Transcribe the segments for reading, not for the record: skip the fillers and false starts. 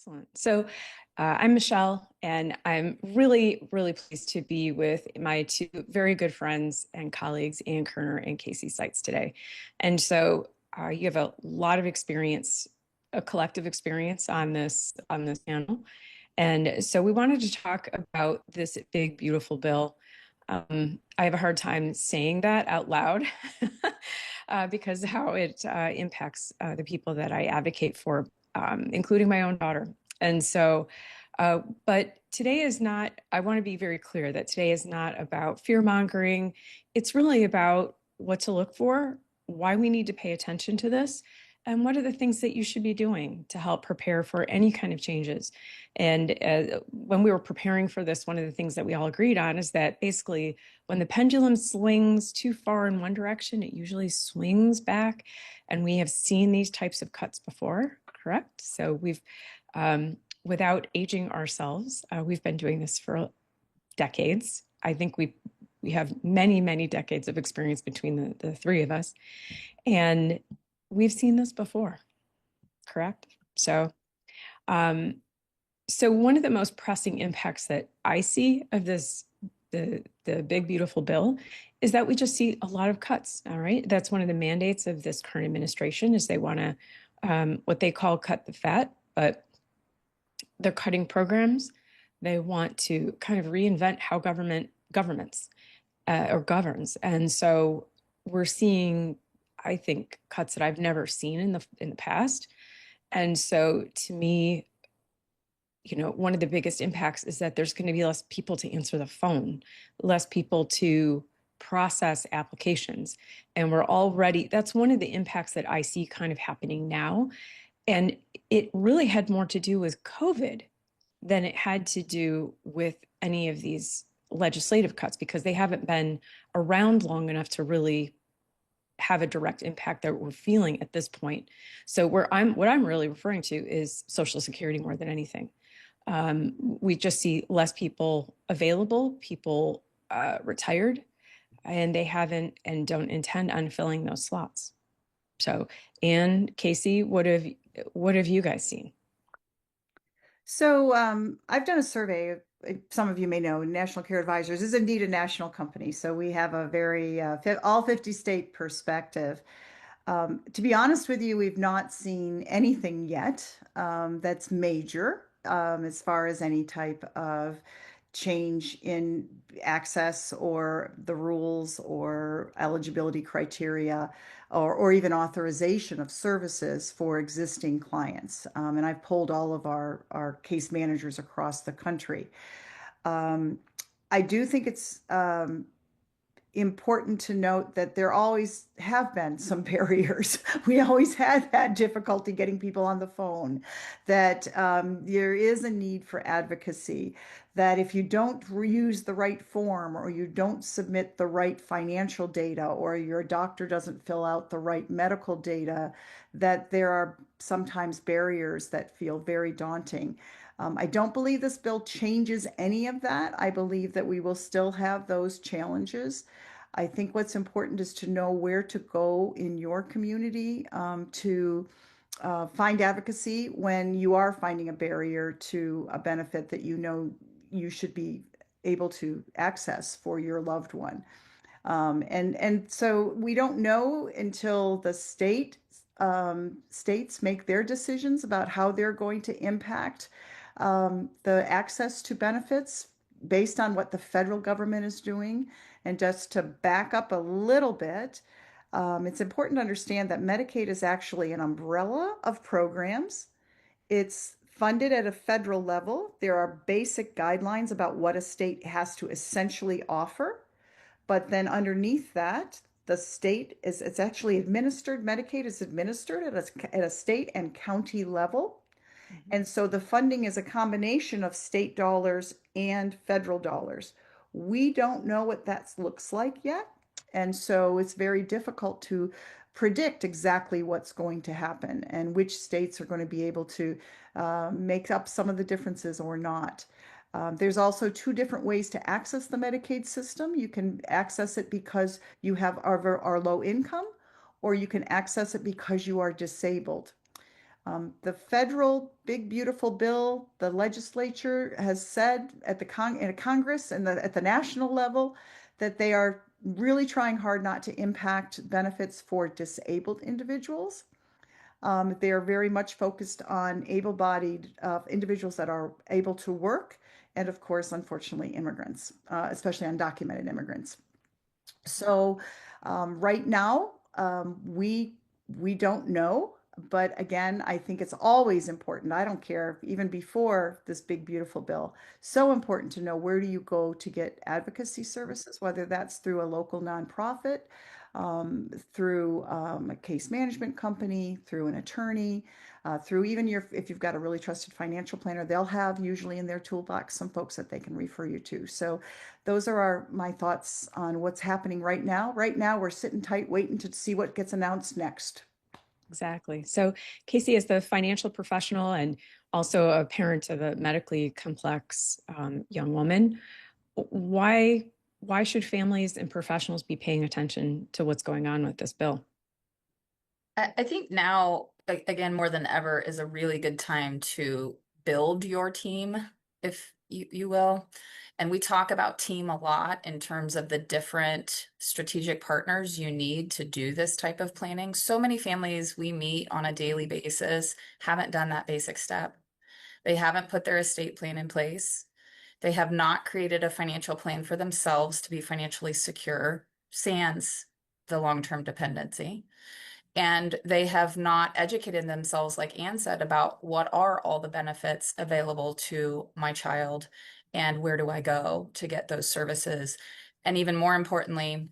Excellent. So I'm Michelle, and I'm really, really pleased to be with my two very good friends and colleagues, Ann Koerner and Kacy Seitz today. And so you have a lot of experience, a collective experience on this panel. And so we wanted to talk about this big, beautiful bill. I have a hard time saying that out loud because how it impacts the people that I advocate for, including my own daughter. And so, but today is not, I want to be very clear that today is not about fear mongering. It's really about what to look for, why we need to pay attention to this, and what are the things that you should be doing to help prepare for any kind of changes. And when we were preparing for this, one of the things that we all agreed on is that basically when the pendulum swings too far in one direction, it usually swings back. And we have seen these types of cuts before, correct? So we've, without aging ourselves, we've been doing this for decades. I think we have many, many decades of experience between the three of us. And we've seen this before, correct? So, so one of the most pressing impacts that I see of this, the big, beautiful bill, is that we just see a lot of cuts, all right? That's one of the mandates of this current administration is they want to, what they call cut the fat, but they're cutting programs. They want to kind of reinvent how governments or governs. And so we're seeing, I think, cuts that I've never seen in the past. And so to me, you know, one of the biggest impacts is that there's going to be less people to answer the phone, less people to process applications. And we're already, that's one of the impacts that I see kind of happening now. And it really had more to do with COVID than it had to do with any of these legislative cuts because they haven't been around long enough to really have a direct impact that we're feeling at this point. So what I'm really referring to is Social Security more than anything. We just see less people available, people retired, and they haven't and don't intend on filling those slots. So, Ann, Kacy, what have you guys seen? So I've done a survey. Some of you may know National Care Advisors is indeed a national company. So we have a very all 50 state perspective. To be honest with you, we've not seen anything yet that's major as far as any type of change in access or the rules or eligibility criteria or even authorization of services for existing clients. And I've polled all of our case managers across the country. Um, I do think it's important to note that there always have been some barriers. We always had had difficulty getting people on the phone, that there is a need for advocacy, that if you don't use the right form or you don't submit the right financial data or your doctor doesn't fill out the right medical data, that there are sometimes barriers that feel very daunting. I don't believe this bill changes any of that. I believe that we will still have those challenges. I think what's important is to know where to go in your community to find advocacy when you are finding a barrier to a benefit that you know you should be able to access for your loved one. And so we don't know until the states make their decisions about how they're going to impact the access to benefits based on what the federal government is doing. And just to back up a little bit, it's important to understand that Medicaid is actually an umbrella of programs. It's funded at a federal level. There are basic guidelines about what a state has to essentially offer. But then underneath that, the state is, it's actually administered, Medicaid is administered at a state and county level. Mhm. And so the funding is a combination of state dollars and federal dollars. We don't know what that looks like yet. And so it's very difficult to predict exactly what's going to happen and which states are going to be able to make up some of the differences or not. There's also two different ways to access the Medicaid system. You can access it because you have are low income, or you can access it because you are disabled. The federal big beautiful bill, the legislature has said at the in Congress and at the national level that they are really trying hard not to impact benefits for disabled individuals. They are very much focused on able-bodied individuals that are able to work, and of course, unfortunately, immigrants, especially undocumented immigrants. So right now, we don't know. But again, I think it's always important. I don't care, even before this big, beautiful bill, so important to know where do you go to get advocacy services, whether that's through a local nonprofit, through a case management company, through an attorney, through even if you've got a really trusted financial planner, they'll have usually in their toolbox some folks that they can refer you to. So those are my thoughts on what's happening right now. Right now, we're sitting tight, waiting to see what gets announced next. Exactly. So, Kacy, as the financial professional and also a parent of a medically complex young woman, why why should families and professionals be paying attention to what's going on with this bill? I think now, again, more than ever, is a really good time to build your team, if you will. And we talk about team a lot in terms of the different strategic partners you need to do this type of planning. So many families we meet on a daily basis haven't done that basic step. They haven't put their estate plan in place. They have not created a financial plan for themselves to be financially secure, sans the long-term dependency. And they have not educated themselves, like Anne said, about what are all the benefits available to my child and where do I go to get those services. And even more importantly,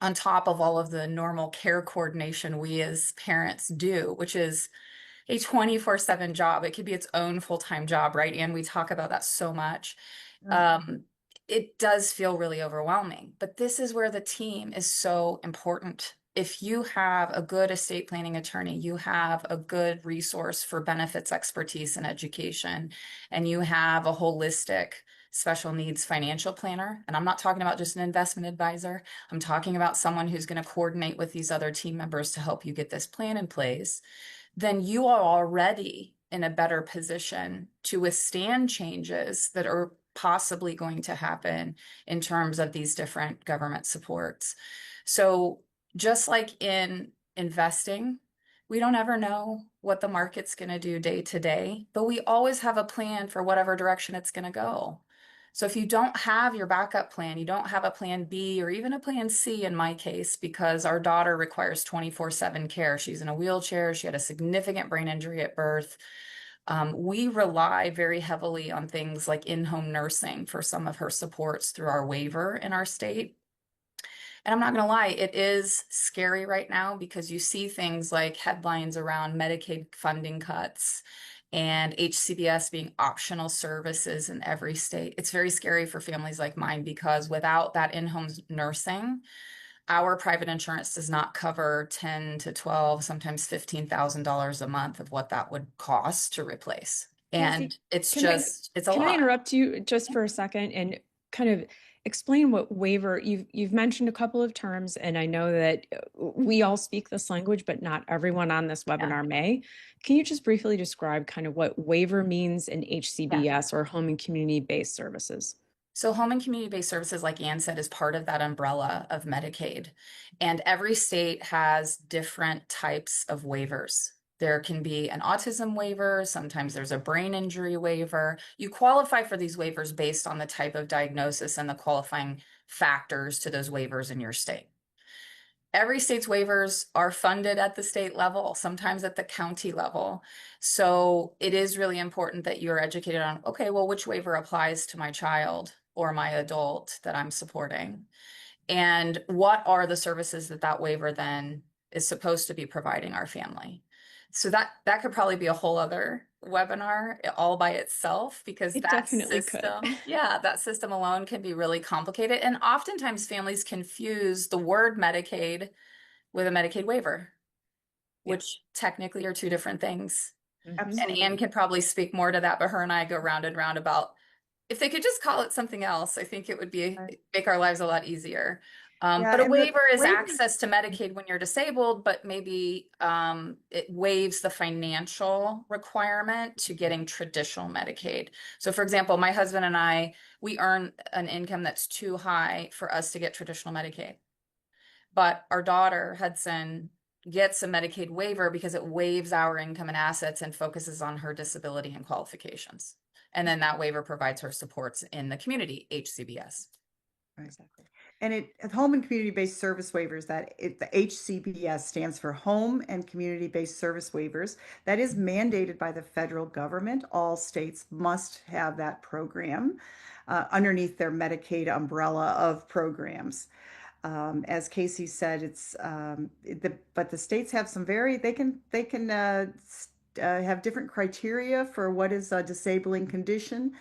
on top of all of the normal care coordination we as parents do, which is a 24/7 job. It could be its own full-time job, right? And we talk about that so much. Right. Um, it does feel really overwhelming, but this is where the team is so important. If you have a good estate planning attorney, you have a good resource for benefits expertise and education, and you have a holistic special needs financial planner, and I'm not talking about just an investment advisor, I'm talking about someone who's going to coordinate with these other team members to help you get this plan in place, then you are already in a better position to withstand changes that are possibly going to happen in terms of these different government supports. So just like in investing, we don't ever know what the market's going to do day to day, but we always have a plan for whatever direction it's going to go. So if you don't have your backup plan, you don't have a plan B or even a plan C in my case, because our daughter requires 24/7 care. She's in a wheelchair. She had a significant brain injury at birth. We rely very heavily on things like in-home nursing for some of her supports through our waiver in our state. And I'm not going to lie, it is scary right now because you see things like headlines around Medicaid funding cuts and HCBS being optional services in every state. It's very scary for families like mine because without that in-home nursing, our private insurance does not cover 10 to 12, sometimes $15,000 a month of what that would cost to replace. Kacy, And it's can I just, it's a can I lot. interrupt you just for a second and kind of explain what waiver you've mentioned a couple of terms, and I know that we all speak this language, but not everyone on this Yeah. webinar may. Can you just briefly describe kind of what waiver means in Yeah. HCBS or home and community-based services? So home and community-based services, like Ann said, is part of that umbrella of Medicaid. And every state has different types of waivers. There can be an autism waiver, sometimes there's a brain injury waiver. You qualify for these waivers based on the type of diagnosis and the qualifying factors to those waivers in your state. Every state's waivers are funded at the state level, sometimes at the county level. So it is really important that you're educated on, okay, well, which waiver applies to my child or my adult that I'm supporting? And what are the services that that waiver then is supposed to be providing our family? So that could probably be a whole other webinar all by itself because It that definitely could. system, yeah, that system alone can be really complicated. And oftentimes families confuse the word Medicaid with a Medicaid waiver, Yeah. which technically are two different things. Mhm. And Anne Absolutely. can probably speak more to that, but her and I go round and round about if they could just call it something else, I think it would be Right. make our lives a lot easier. Yeah, But a and the waiver is waiver, access to Medicaid when you're disabled, but maybe it waives the financial requirement to getting traditional Medicaid. So, for example, my husband and I, we earn an income that's too high for us to get traditional Medicaid. But our daughter, Hudson, gets a Medicaid waiver because it waives our income and assets and focuses on her disability and qualifications. And then that waiver provides her supports in the community, HCBS. right. Exactly. And home and community-based service waivers, the HCBS stands for Home and Community-Based Service Waivers. That is mandated by the federal government. All states must have that program underneath their Medicaid umbrella of programs. As Kacy said, but the states have some they can have different criteria for what is a disabling condition.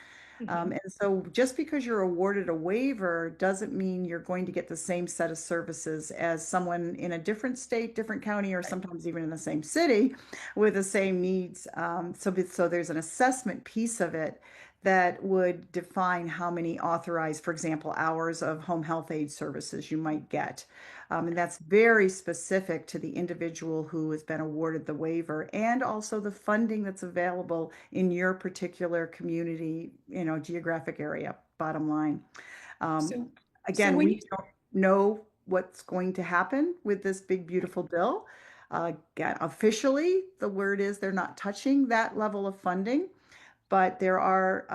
Mhm. And so just because you're awarded a waiver doesn't mean you're going to get the same set of services as someone in a different state, different county, or sometimes even in the same city with the same needs. So there's an assessment piece of it that would define how many authorized, for example, hours of home health aid services you might get. And that's very specific to the individual who has been awarded the waiver and also the funding that's available in your particular community, geographic area, bottom line. Um, So, so Again, when we you don't know what's going to happen with this big, beautiful bill. Again, officially, the word is they're not touching that level of funding, but there are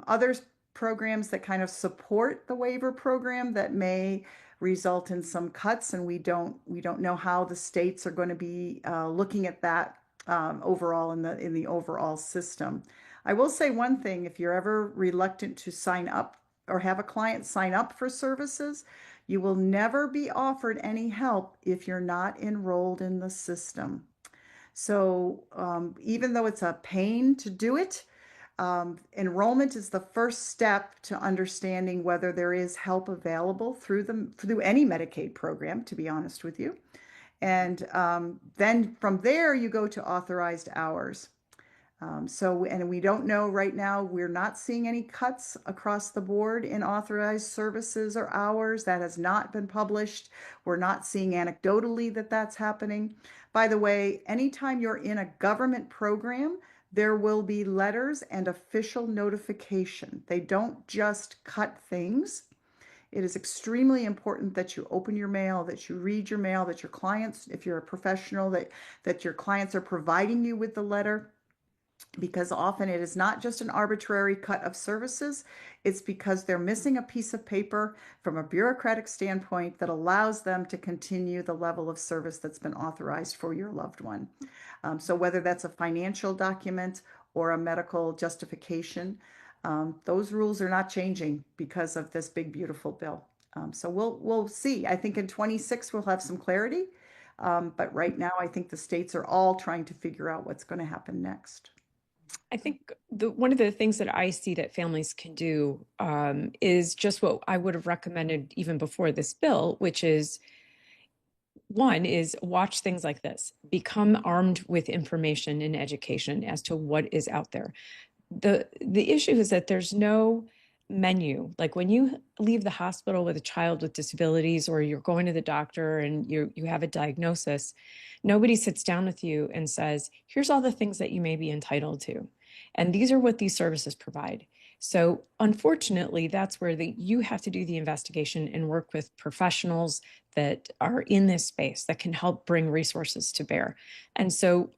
other programs that kind of support the waiver program that may result in some cuts, and we don't know how the states are going to be looking at that overall in the overall system. I will say one thing: if you're ever reluctant to sign up or have a client sign up for services, you will never be offered any help if you're not enrolled in the system. So even though it's a pain to do it, enrollment is the first step to understanding whether there is help available through any Medicaid program, to be honest with you. And then from there, you go to authorized hours. And we don't know right now, we're not seeing any cuts across the board in authorized services or hours. That has not been published. We're not seeing anecdotally that that's happening. By the way, anytime you're in a government program, there will be letters and official notification. They don't just cut things. It is extremely important that you open your mail, that you read your mail, that your clients, if you're a professional, that your clients are providing you with the letter, because often it is not just an arbitrary cut of services. It's because they're missing a piece of paper from a bureaucratic standpoint that allows them to continue the level of service that's been authorized for your loved one. So whether that's a financial document or a medical justification, those rules are not changing because of this big, beautiful bill. So we'll see. I think in 26 we'll have some clarity. But right now, I think the states are all trying to figure out what's going to happen next. I think one of the things that I see that families can do is just what I would have recommended even before this bill, which is one is watch things like this, become armed with information and education as to what is out there. The issue is that there's no menu. Like when you leave the hospital with a child with disabilities or you're going to the doctor and you have a diagnosis, nobody sits down with you and says, here's all the things that you may be entitled to. And these are what these services provide. So unfortunately, that's where you have to do the investigation and work with professionals that are in this space that can help bring resources to bear. And so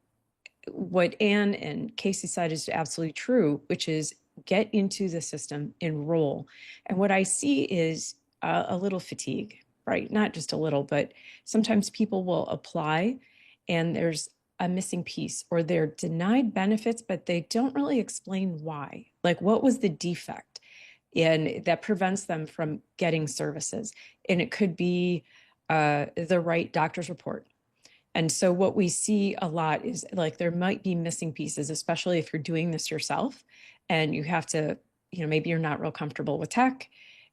what Anne and Kacy said is absolutely true, which is get into the system, enroll. And what I see is a little fatigue, right? Not just a little, but sometimes people will apply and there's a missing piece or they're denied benefits, but they don't really explain why. Like, what was the defect? And that prevents them from getting services. And it could be the right doctor's report. And so what we see a lot is like there might be missing pieces, especially if you're doing this yourself and you have to, maybe you're not real comfortable with tech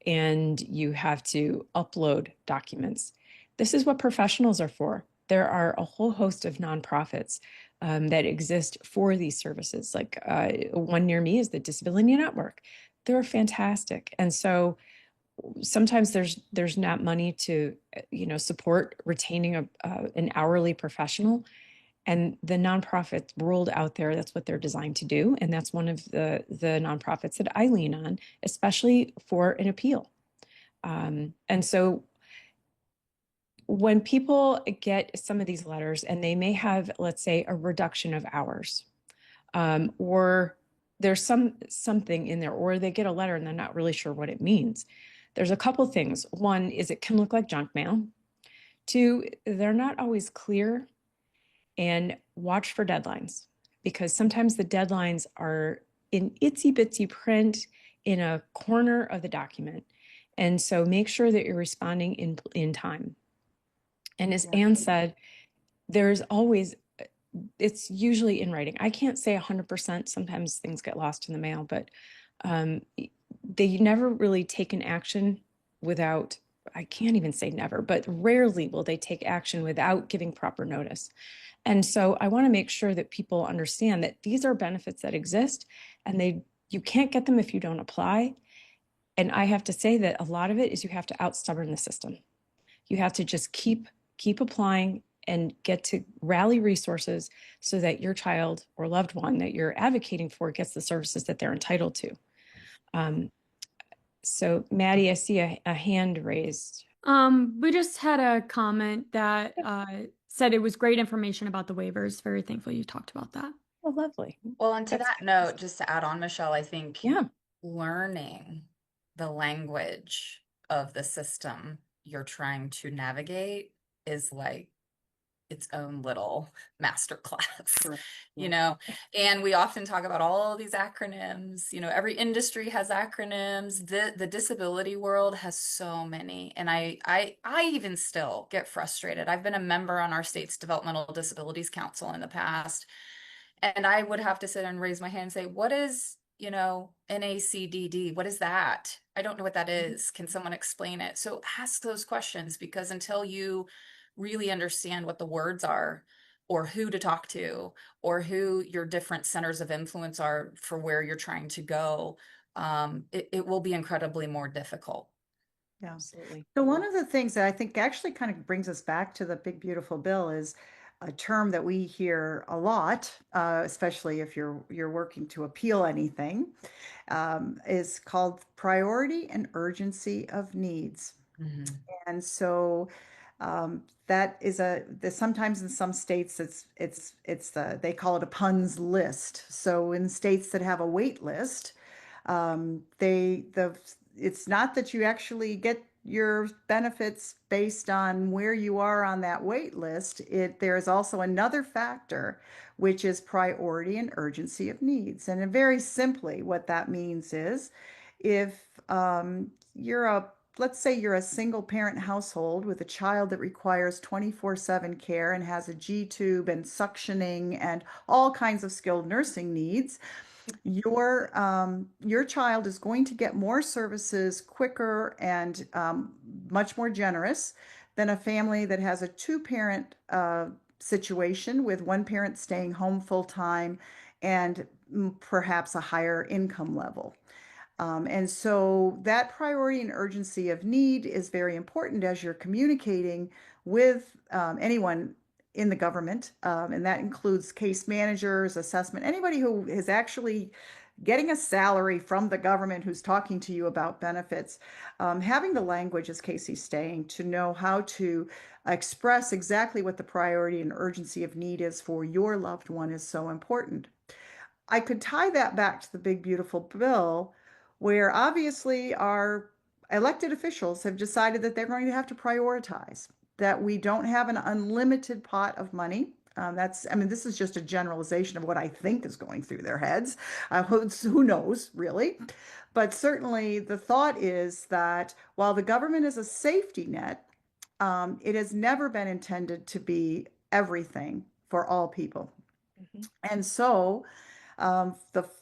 and you have to upload documents. This is what professionals are for. There are a whole host of nonprofits that exist for these services. Like one near me is the Disability Network. They're fantastic. And so sometimes there's not money to, support retaining an hourly professional. And the nonprofit world out there, that's what they're designed to do. And that's one of the nonprofits that I lean on, especially for an appeal. And so when people get some of these letters and they may have, let's say, a reduction of hours, or there's something in there, or they get a letter and they're not really sure what it means. There's a couple things. One is it can look like junk mail. Two, they're not always clear, and watch for deadlines, because sometimes the deadlines are in itsy bitsy print in a corner of the document. And so make sure that you're responding in time. And as Anne said, there's always, it's usually in writing. I can't say 100%. Sometimes things get lost in the mail, but they never really take an action without, I can't even say never, but rarely will they take action without giving proper notice. And so I want to make sure that people understand that these are benefits that exist, and you can't get them if you don't apply. And I have to say that a lot of it is you have to outstubborn the system. You have to just keep applying and get to rally resources so that your child or loved one that you're advocating for gets the services that they're entitled to. So Maddie, I see a hand raised. We just had a comment that said it was great information about the waivers. Very thankful you talked about that. Oh, lovely. Well, and to that note, just to add on, Michele, I think Yeah. learning the language of the system you're trying to navigate is like its own little masterclass, Correct. you know, and we often talk about all these acronyms, every industry has acronyms. The disability world has so many. And I even still get frustrated. I've been a member on our state's Developmental Disabilities Council in the past, and I would have to sit and raise my hand and say, what is, NACDD? What is that? I don't know what that is. Can someone explain it? So ask those questions, because until you really understand what the words are, or who to talk to, or who your different centers of influence are for where you're trying to go, it will be incredibly more difficult. Yeah. Absolutely. So one of the things that I think actually kind of brings us back to the big beautiful bill is a term that we hear a lot, especially if you're working to appeal anything, is called priority and urgency of needs. Mm-hmm. And so that is sometimes in some states they call it a PUNS list. So in states that have a wait list, it's not that you actually get your benefits based on where you are on that wait list. There is also another factor, which is priority and urgency of needs. And very simply, what that means is if let's say you're a single parent household with a child that requires 24/7 care and has a G tube and suctioning and all kinds of skilled nursing needs, your child is going to get more services quicker and much more generous than a family that has a two-parent situation with one parent staying home full time and perhaps a higher income level. And so that priority and urgency of need is very important as you're communicating with anyone in the government, and that includes case managers, assessment, anybody who is actually getting a salary from the government who's talking to you about benefits. Having the language, as Kacy's saying, to know how to express exactly what the priority and urgency of need is for your loved one is so important. I could tie that back to the big beautiful bill, where obviously our elected officials have decided that they're going to have to prioritize, that we don't have an unlimited pot of money. This is just a generalization of what I think is going through their heads. Who knows, really? But certainly the thought is that while the government is a safety net, it has never been intended to be everything for all people. Mm-hmm. And so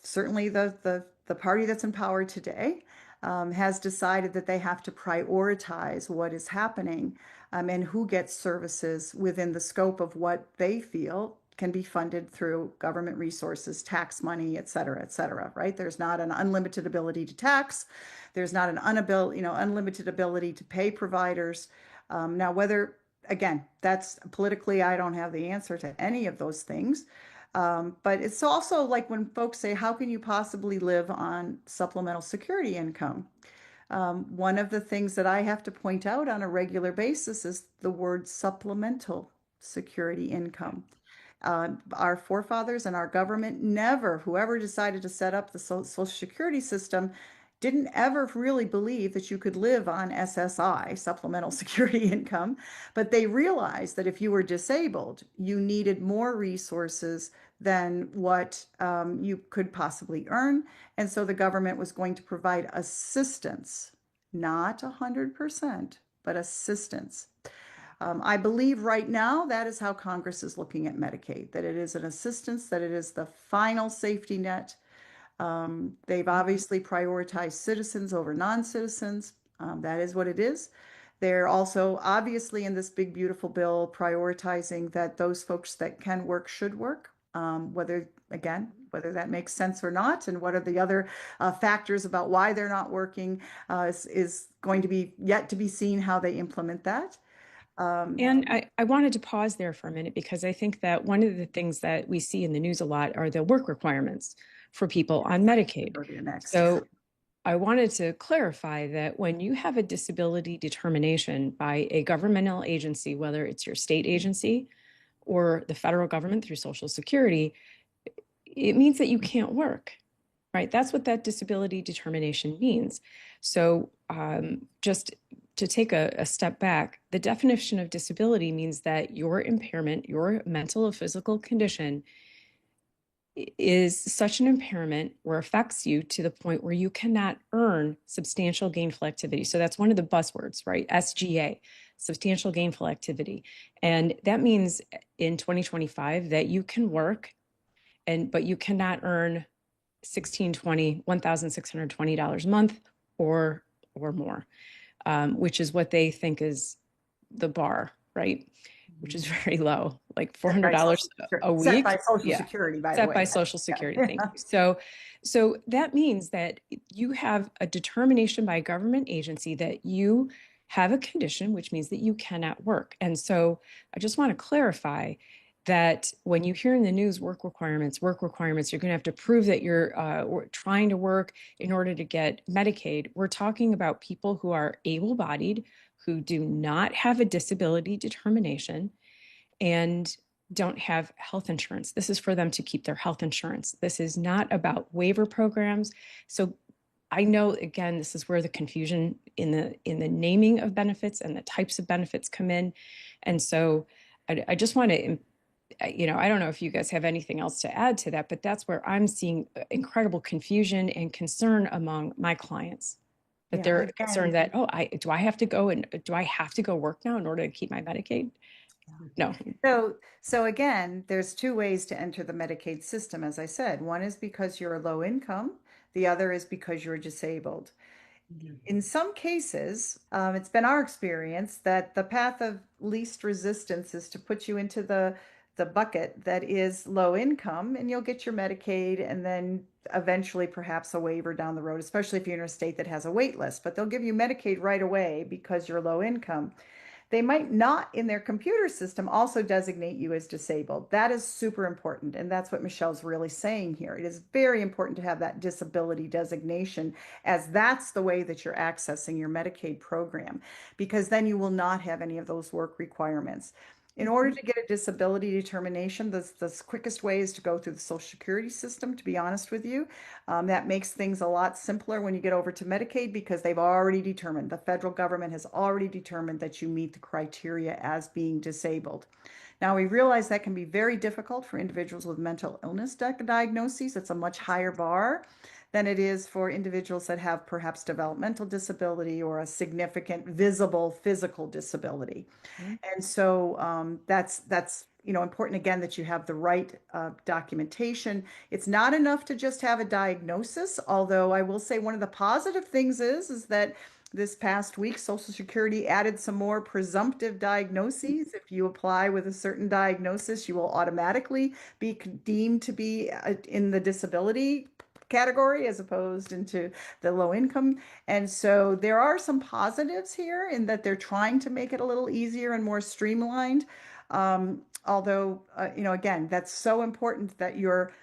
certainly the party that's in power today has decided that they have to prioritize what is happening and who gets services within the scope of what they feel can be funded through government resources, tax money, et cetera, right? There's not an unlimited ability to tax. There's not an unlimited ability to pay providers. Now, whether, again, that's politically, I don't have the answer to any of those things. But it's also like when folks say, how can you possibly live on supplemental security income? One of the things that I have to point out on a regular basis is the word supplemental security income. Our forefathers and our government never, whoever decided to set up the Social Security system, didn't ever really believe that you could live on SSI, supplemental security income, but they realized that if you were disabled, you needed more resources than what you could possibly earn. And so the government was going to provide assistance, not 100%, but assistance. I believe right now that is how Congress is looking at Medicaid, that it is an assistance, that it is the final safety net. They've obviously prioritized citizens over non-citizens. That is what it is. They're also obviously in this big, beautiful bill prioritizing that those folks that can work should work, whether that makes sense or not, and what are the other factors about why they're not working is going to be yet to be seen how they implement that. And I wanted to pause there for a minute because I think that one of the things that we see in the news a lot are the work requirements for people on Medicaid. Go to the next. So I wanted to clarify that when you have a disability determination by a governmental agency, whether it's your state agency or the federal government through Social Security, it means that you can't work, right? That's what that disability determination means. So just to take a step back, the definition of disability means that your impairment, your mental or physical condition is such an impairment or affects you to the point where you cannot earn substantial gainful activity. So that's one of the buzzwords, right? SGA, substantial gainful activity. And that means in 2025 that you can work but you cannot earn $1,620 a month or more, which is what they think is the bar, right? Which is very low, like $400 a week. Set by Social Security, by the way. Set by Social Security, thank you. So that means that you have a determination by a government agency that you have a condition, which means that you cannot work. And so I just want to clarify that when you hear in the news work requirements, you're going to have to prove that you're trying to work in order to get Medicaid. We're talking about people who are able-bodied, who do not have a disability determination and don't have health insurance. This is for them to keep their health insurance. This is not about waiver programs. So I know, again, this is where the confusion in the naming of benefits and the types of benefits come in. And so I just want to, I don't know if you guys have anything else to add to that, but that's where I'm seeing incredible confusion and concern among my clients. That they're concerned that, do I have to go work now in order to keep my Medicaid? No. So again, there's two ways to enter the Medicaid system, as I said. One is because you're a low income. The other is because you're disabled. In some cases, it's been our experience that the path of least resistance is to put you into the bucket that is low income, and you'll get your Medicaid and then eventually perhaps a waiver down the road, especially if you're in a state that has a wait list. But they'll give you Medicaid right away because you're low income. They might not in their computer system also designate you as disabled. That is super important. And that's what Michele's really saying here. It is very important to have that disability designation, as that's the way that you're accessing your Medicaid program, because then you will not have any of those work requirements. In order to get a disability determination, the quickest way is to go through the Social Security system, to be honest with you. That makes things a lot simpler when you get over to Medicaid, because they've already determined, the federal government has already determined that you meet the criteria as being disabled. Now, we realize that can be very difficult for individuals with mental illness diagnoses. It's a much higher bar than it is for individuals that have perhaps developmental disability or a significant visible physical disability. And so that's important, again, that you have the right documentation. It's not enough to just have a diagnosis, although I will say one of the positive things is that this past week, Social Security added some more presumptive diagnoses. If you apply with a certain diagnosis, you will automatically be deemed to be in the disability category as opposed into the low income. And so there are some positives here in that they're trying to make it a little easier and more streamlined. Although, again, that's so important that your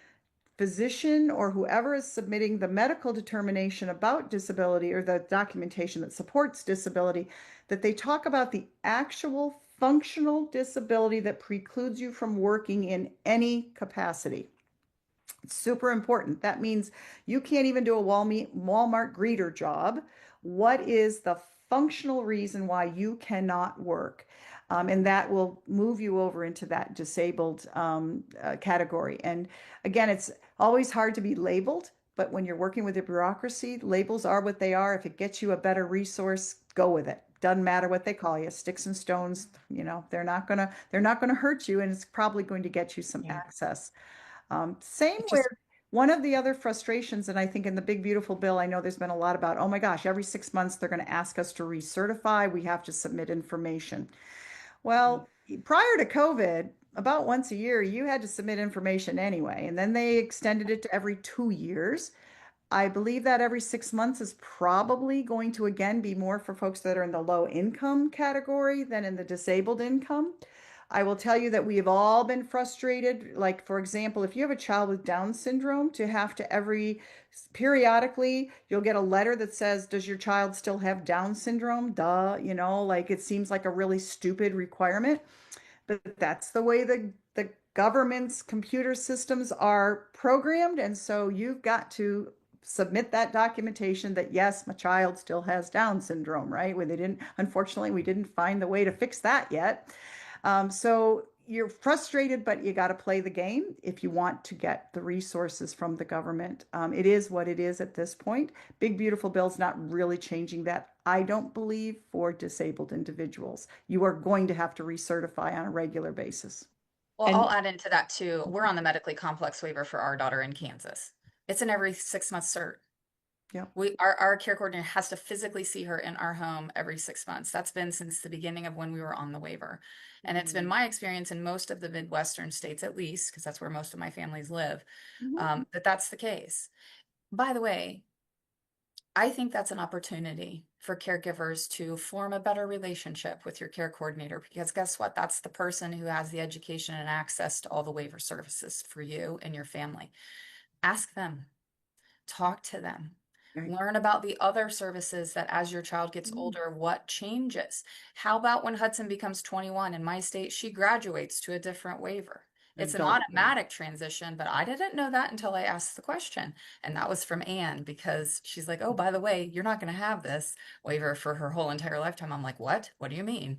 physician or whoever is submitting the medical determination about disability or the documentation that supports disability, that they talk about the actual functional disability that precludes you from working in any capacity. It's super important. That means you can't even do a Walmart greeter job. What is the functional reason why you cannot work? And that will move you over into that disabled category. And again, it's always hard to be labeled, but when you're working with the bureaucracy, labels are what they are. If it gets you a better resource, go with it. Doesn't matter what they call you, sticks and stones, they're not gonna hurt you, and it's probably going to get you some access. Same It with just, one of the other frustrations, and I think in the big beautiful bill, I know there's been a lot about, oh my gosh, every 6 months they're going to ask us to recertify. We have to submit information. Well, prior to COVID, about once a year, you had to submit information anyway, and then they extended it to every 2 years. I believe that every 6 months is probably going to again be more for folks that are in the low income category than in the disabled income. I will tell you that we have all been frustrated. Like, for example, if you have a child with Down syndrome, to have to periodically, you'll get a letter that says, does your child still have Down syndrome? Duh, like it seems like a really stupid requirement. But that's the way the government's computer systems are programmed. And so you've got to submit that documentation that, yes, my child still has Down syndrome, right? Unfortunately, we didn't find the way to fix that yet. So you're frustrated, but you got to play the game if you want to get the resources from the government. It is what it is at this point. Big Beautiful Bill's not really changing that, I don't believe, for disabled individuals. You are going to have to recertify on a regular basis. Well, and I'll add into that too. We're on the medically complex waiver for our daughter in Kansas. It's an every 6 month cert. Yeah. Our care coordinator has to physically see her in our home every 6 months. That's been since the beginning of when we were on the waiver. And it's been my experience in most of the Midwestern states, at least, because that's where most of my families live, that that's the case. By the way, I think that's an opportunity for caregivers to form a better relationship with your care coordinator, because guess what? That's the person who has the education and access to all the waiver services for you and your family. Ask them, talk to them. Right. Learn about the other services that as your child gets older, what changes? How about when Hudson becomes 21 in my state, she graduates to a different waiver? It's an Adult. automatic transition, but I didn't know that until I asked the question. And that was from Anne, because she's like, oh, by the way, you're not going to have this waiver for her whole entire lifetime. I'm like, what? What do you mean?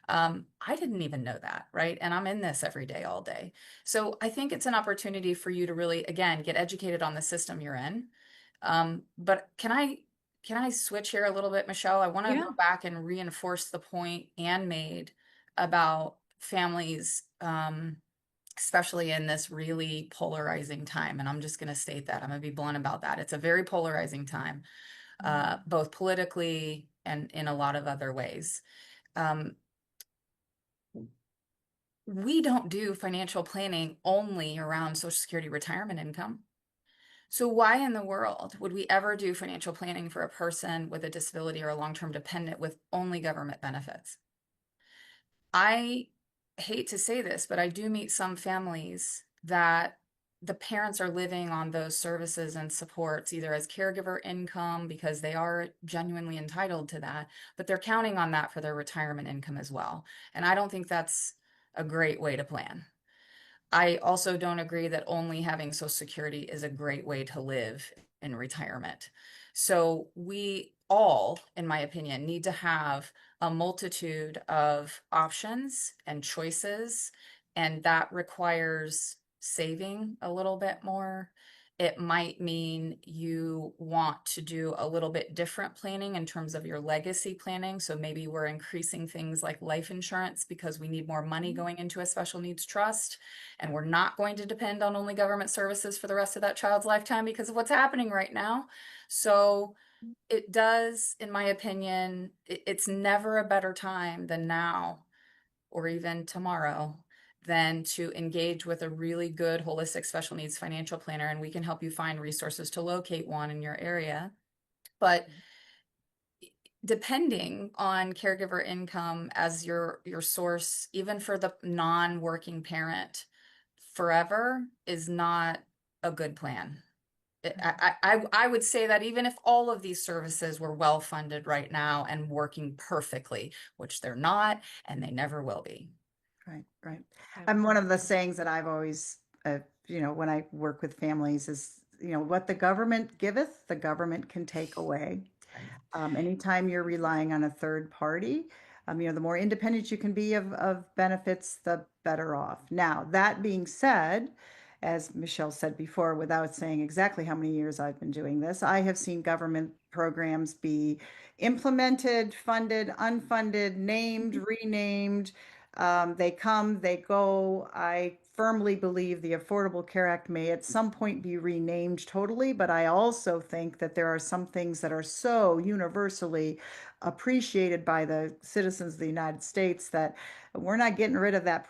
I didn't even know that, right? And I'm in this every day, all day. So I think it's an opportunity for you to really, again, get educated on the system you're in. But can I switch here a little bit, Michele? I want to go back and reinforce the point Anne made about families, especially in this really polarizing time. And I'm just going to state that. I'm going to be blunt about that. It's a very polarizing time, both politically and in a lot of other ways. We don't do financial planning only around Social Security retirement income. So why in the world would we ever do financial planning for a person with a disability or a long-term dependent with only government benefits? I hate to say this, but I do meet some families that the parents are living on those services and supports either as caregiver income because they are genuinely entitled to that, but they're counting on that for their retirement income as well. And I don't think that's a great way to plan. I also don't agree that only having Social Security is a great way to live in retirement. So we all, in my opinion, need to have a multitude of options and choices, and that requires saving a little bit more. It might mean you want to do a little bit different planning in terms of your legacy planning. So maybe we're increasing things like life insurance because we need more money going into a special needs trust. And we're not going to depend on only government services for the rest of that child's lifetime because of what's happening right now. So It does, in my opinion, it's never a better time than now or even tomorrow than to engage with a really good holistic special needs financial planner, and we can help you find resources to locate one in your area. But depending on caregiver income as your source, even for the non-working parent, forever is not a good plan. I would say that even if all of these services were well funded right now and working perfectly, which they're not, and they never will be. Right, right. Yeah. One of the sayings that I've always, when I work with families is, what the government giveth, the government can take away. Right. Anytime you're relying on a third party, the more independent you can be of benefits, the better off. Now, that being said, as Michele said before, without saying exactly how many years I've been doing this, I have seen government programs be implemented, funded, unfunded, named, renamed. They come, they go. I firmly believe the Affordable Care Act may at some point be renamed totally, but I also think that there are some things that are so universally appreciated by the citizens of the United States that we're not getting rid of that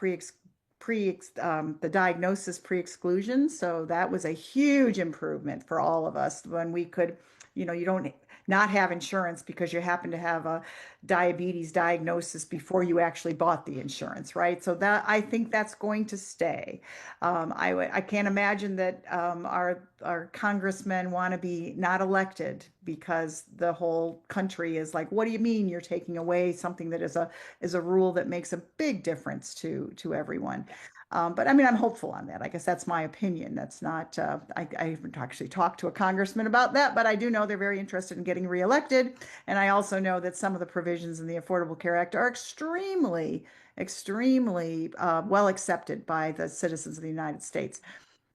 the diagnosis pre-exclusion. So that was a huge improvement for all of us when we could, you don't not have insurance because you happen to have a diabetes diagnosis before you actually bought the insurance, right? So that I think that's going to stay. I can't imagine that our congressmen want to be not elected because the whole country is like, what do you mean you're taking away something that is a rule that makes a big difference to everyone? But I mean, I'm hopeful on that. I guess that's my opinion. That's not, I haven't actually talked to a congressman about that, but I do know they're very interested in getting reelected. And I also know that some of the provisions in the Affordable Care Act are extremely well accepted by the citizens of the United States.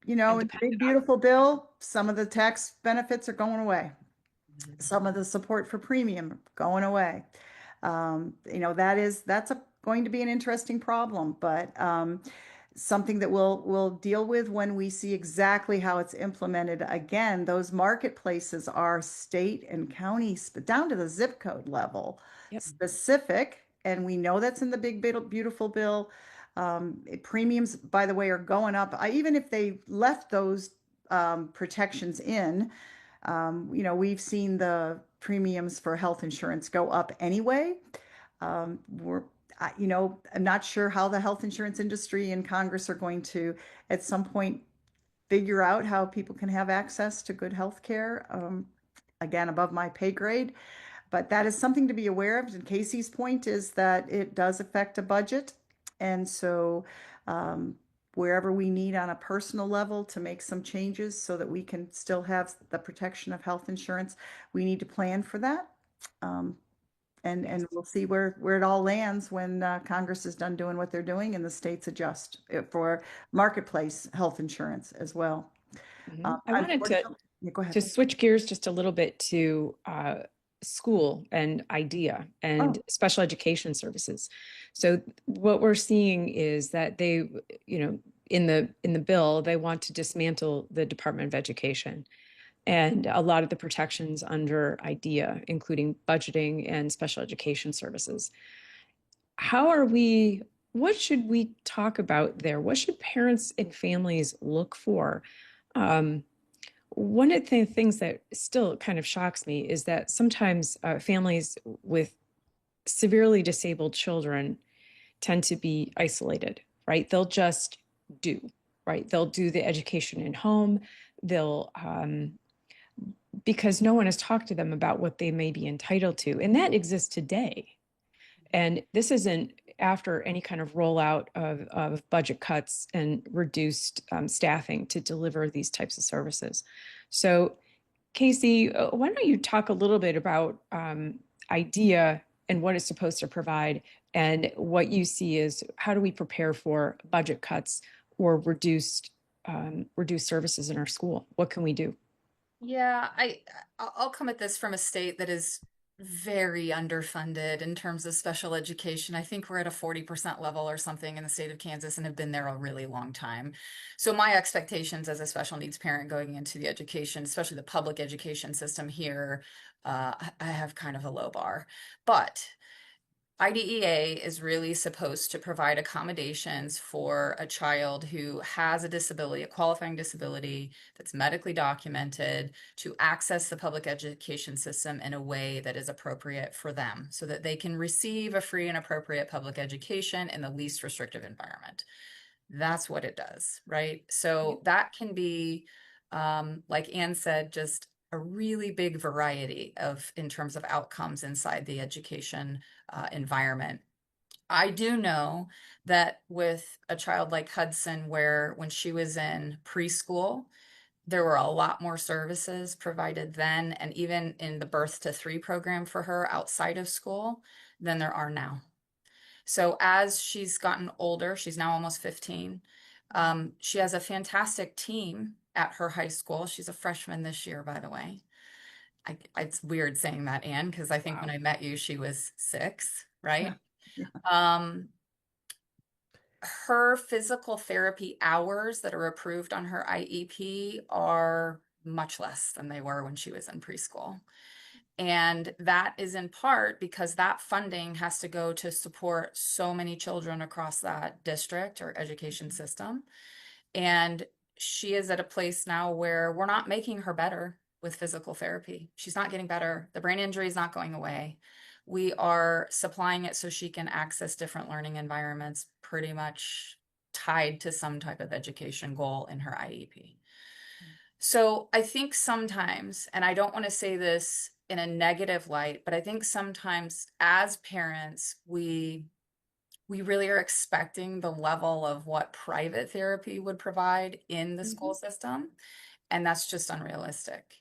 And In the dependent big, on. beautiful bill, some of the tax benefits are going away. Mhm. Some of the support for premium going away. That's going to be an interesting problem, but something that we'll deal with when we see exactly how it's implemented. Again, those marketplaces are state and county down to the zip code level Yep. specific, and we know that's in the big beautiful bill. Premiums, by the way, are going up. Even if they left those protections in, we've seen the premiums for health insurance go up anyway. We're, I'm not sure how the health insurance industry and Congress are going to, at some point, figure out how people can have access to good health care. Again, above my pay grade, but that is something to be aware of. And Kacy's point is that it does affect a budget. And so, wherever we need on a personal level to make some changes so that we can still have the protection of health insurance, we need to plan for that. Um, and we'll see where it all lands when Congress is done doing what they're doing and the states adjust for marketplace health insurance as well. I wanted Unfortunately, yeah, go to ahead. switch gears just a little bit to school and IDEA and Oh, special education services. So what we're seeing is that they, in the bill, they want to dismantle the Department of Education and a lot of the protections under IDEA, including budgeting and special education services. What should we talk about there? What should parents and families look for? Um, One of the things that still kind of shocks me is that sometimes families with severely disabled children tend to be isolated, right? They'll just do, right? They'll do the education in home. They'll, because no one has talked to them about what they may be entitled to. And that exists today. And this isn't after any kind of rollout of budget cuts and reduced staffing to deliver these types of services. So Kacy, why don't you talk a little bit about IDEA and what it's supposed to provide, and what you see is how do we prepare for budget cuts or reduced services in our school? What can we do? Yeah, I'll come at this from a state that is very underfunded in terms of special education. I think we're at a 40% level or something in the state of Kansas and have been there a really long time. So my expectations as a special needs parent going into the education, especially the public education system here, I have kind of a low bar. But IDEA is really supposed to provide accommodations for a child who has a disability, a qualifying disability that's medically documented, to access the public education system in a way that is appropriate for them so that they can receive a free and appropriate public education in the least restrictive environment. That's what it does, right? So that can be, like Anne said, just a really big variety of in terms of outcomes inside the education environment. I do know that with a child like Hudson, where when she was in preschool, there were a lot more services provided then, and even in the birth to 3 program for her outside of school than there are now. So as she's gotten older, she's now almost 15. She has a fantastic team at her high school. She's a freshman this year, by the way. It's weird saying that, Anne, because I think when I met you, she was 6, right? Yeah. Her physical therapy hours that are approved on her IEP are much less than they were when she was in preschool. And that is in part because that funding has to go to support so many children across that district or education system. And she is at a place now where we're not making her better with physical therapy. She's not getting better. The brain injury is not going away. We are supplying it so she can access different learning environments, pretty much tied to some type of education goal in her IEP. So I think sometimes, and I don't want to say this in a negative light, but I think sometimes as parents, we really are expecting the level of what private therapy would provide in the school system, and that's just unrealistic.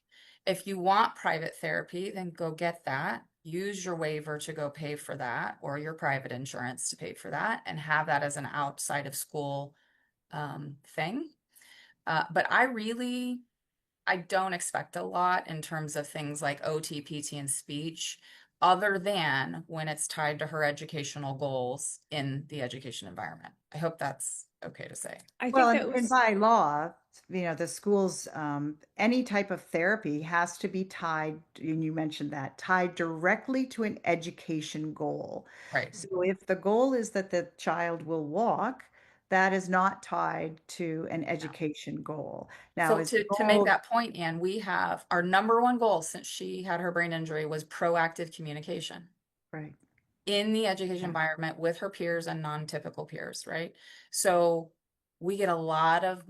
If you want private therapy, then go get that. Use your waiver to go pay for that, or your private insurance to pay for that, and have that as an outside of school thing. But I don't expect a lot in terms of things like OT, PT, and speech, other than when it's tied to her educational goals in the education environment. I hope that's okay to say. I Well, think that and was by law, the schools, any type of therapy has to be tied, and you mentioned that, tied directly to an education goal. Right. So if the goal is that the child will walk, that is not tied to an Yeah. education goal. Now, So is the to make goal, that point, Anne, we have our number one goal since she had her brain injury was proactive communication right? in the education Yeah, environment with her peers and non-typical peers, right? So we get a lot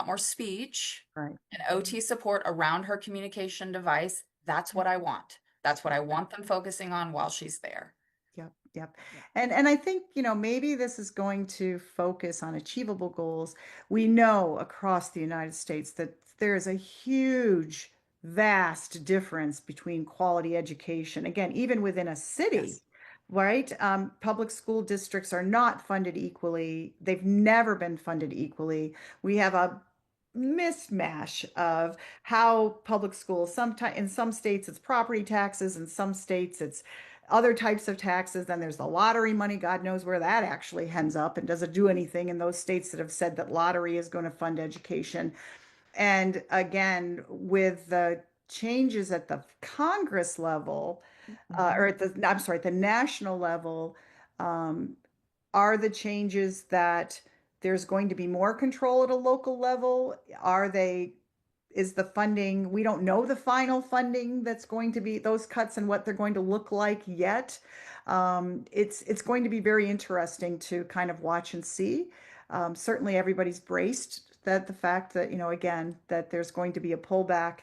more speech right. and OT support around her communication device. That's what I want. That's what I want them focusing on while she's there. Yep, yep. And I think, maybe this is going to focus on achievable goals. We know across the United States that there is a huge, vast difference between quality education. Again, even within a city, Yes. right? Public school districts are not funded equally. They've never been funded equally. We have a mismatch of how public schools, sometimes in some states it's property taxes, in some states it's other types of taxes. Then there's the lottery money. God knows where that actually ends up, and does it do anything in those states that have said that lottery is going to fund education. And again, with the changes at the Congress level, or at the, I'm sorry, at the national level, um, are the changes that there's going to be more control at a local level? Are they, is the funding, we don't know the final funding that's going to be those cuts and what they're going to look like yet. It's going to be very interesting to kind of watch and see. Certainly everybody's braced that the fact that, again, that there's going to be a pullback.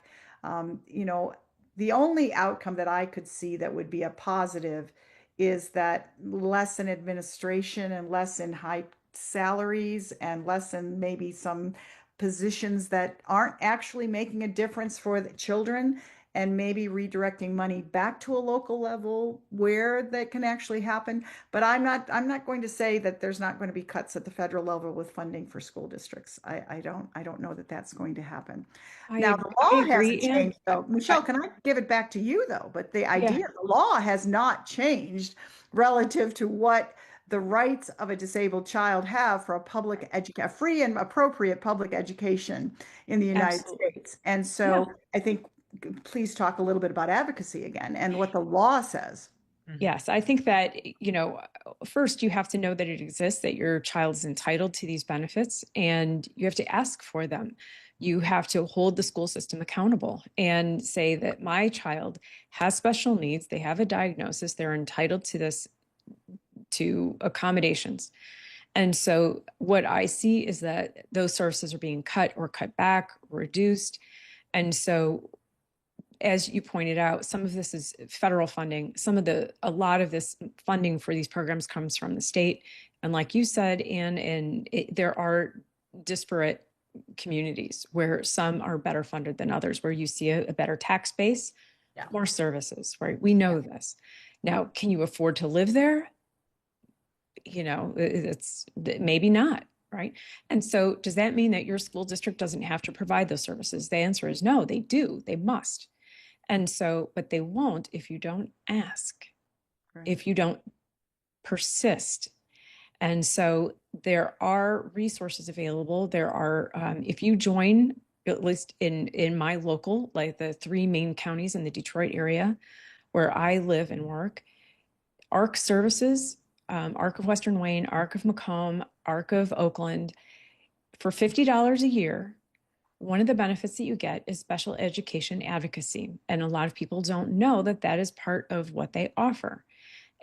Um, you know, the only outcome that I could see that would be a positive is that less in administration and less in high salaries and less in maybe some positions that aren't actually making a difference for the children, and maybe redirecting money back to a local level where that can actually happen. But I'm not going to say that there's not going to be cuts at the federal level with funding for school districts. I don't know that that's going to happen. Now, the I law hasn't agree, Anne. changed though. Michelle, can I give it back to you though? But the Yeah. idea, the law has not changed relative to what the rights of a disabled child have for a free and appropriate public education in the United Absolutely. States. And Yeah. so I think, please talk a little bit about advocacy again and what the law says. Yes, I think that, first you have to know that it exists, that your child is entitled to these benefits, and you have to ask for them. You have to hold the school system accountable and say that my child has special needs, they have a diagnosis, they're entitled to this, to accommodations. And so what I see is that those services are being cut or cut back, reduced. And so as you pointed out, some of this is federal funding. A lot of this funding for these programs comes from the state. And like you said, Anne, there are disparate communities where some are better funded than others, where you see a better tax base, more services, right? We know this. Now, can you afford to live there? It's maybe not, right? And so does that mean that your school district doesn't have to provide those services? The answer is no, they do, they must. And so, but they won't if you don't ask, Right. if you don't persist. And so there are resources available. There are, if you join, at least in my local, like the 3 main counties in the Detroit area where I live and work, ARC services, ARC of Western Wayne, ARC of Macomb, ARC of Oakland, for $50 a year, one of the benefits that you get is special education advocacy. And a lot of people don't know that that is part of what they offer.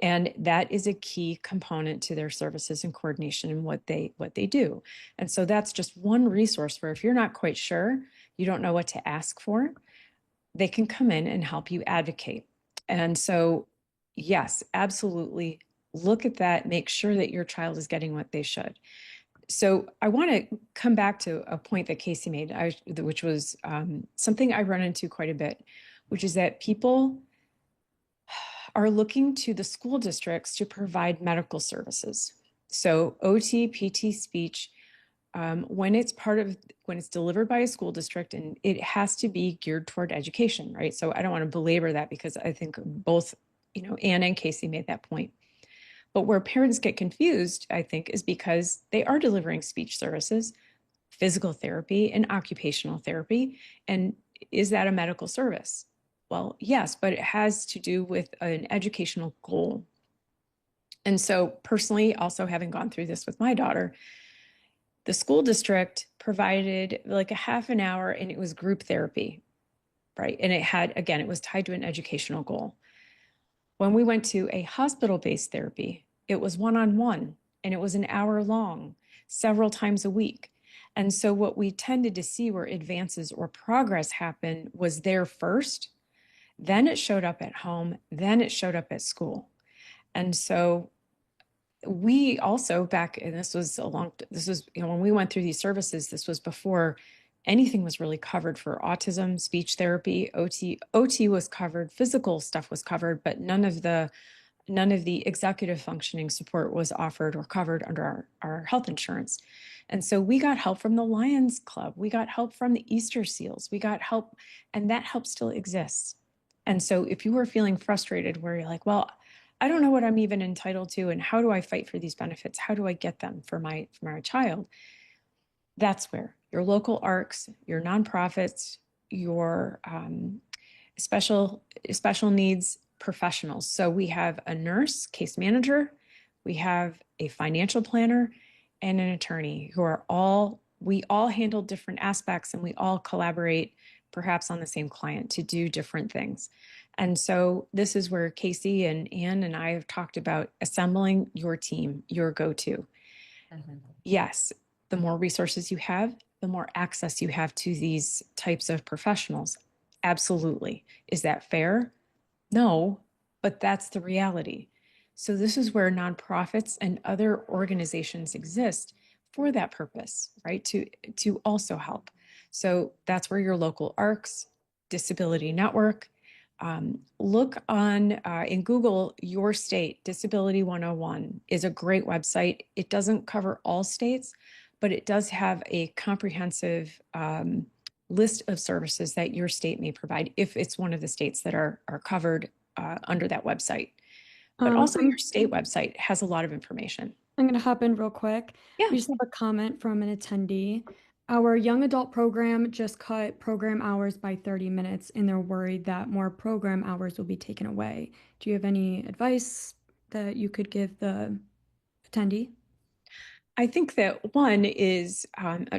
And that is a key component to their services and coordination and what they do. And so that's just one resource where if you're not quite sure, you don't know what to ask for, they can come in and help you advocate. And so, yes, absolutely. Look at that, make sure that your child is getting what they should. So I want to come back to a point that Kacy made, which was something I run into quite a bit, which is that people are looking to the school districts to provide medical services. So OT, PT, speech, when it's delivered by a school district, and it has to be geared toward education, right? So I don't want to belabor that because I think both, Anne and Kacy made that point. But where parents get confused, I think, is because they are delivering speech services, physical therapy, and occupational therapy. And is that a medical service? Well, yes, but it has to do with an educational goal. And so personally, also having gone through this with my daughter, the school district provided like a half an hour and it was group therapy, right? And it was tied to an educational goal. When we went to a hospital-based therapy, it was one-on-one and it was an hour long, several times a week. And so what we tended to see where advances or progress happened was there first, then it showed up at home, then it showed up at school. And so we also when we went through these services, this was before anything was really covered for autism, speech therapy, OT was covered, physical stuff was covered, but none of the executive functioning support was offered or covered under our health insurance. And so we got help from the Lions Club. We got help from the Easter Seals. We got help, and that help still exists. And so if you were feeling frustrated where you're like, well, I don't know what I'm even entitled to, and how do I fight for these benefits? How do I get them for my child? That's where your local ARCs, your nonprofits, your special needs professionals. So we have a nurse, case manager, we have a financial planner, and an attorney we all handle different aspects, and we all collaborate perhaps on the same client to do different things. And so this is where Kacy and Anne and I have talked about assembling your team, your go-to. Mm-hmm. Yes, the more resources you have, the more access you have to these types of professionals. Absolutely. Is that fair? No, but that's the reality. So this is where nonprofits and other organizations exist for that purpose, right? To also help. So that's where your local ARCs, Disability Network. Look on in Google, your state, Disability 101 is a great website. It doesn't cover all states, but it does have a comprehensive list of services that your state may provide if it's one of the states that are covered under that website. But also your state website has a lot of information. I'm going to hop in real quick. Yeah. We just have a comment from an attendee. Our young adult program just cut program hours by 30 minutes, and they're worried that more program hours will be taken away. Do you have any advice that you could give the attendee? I think that one is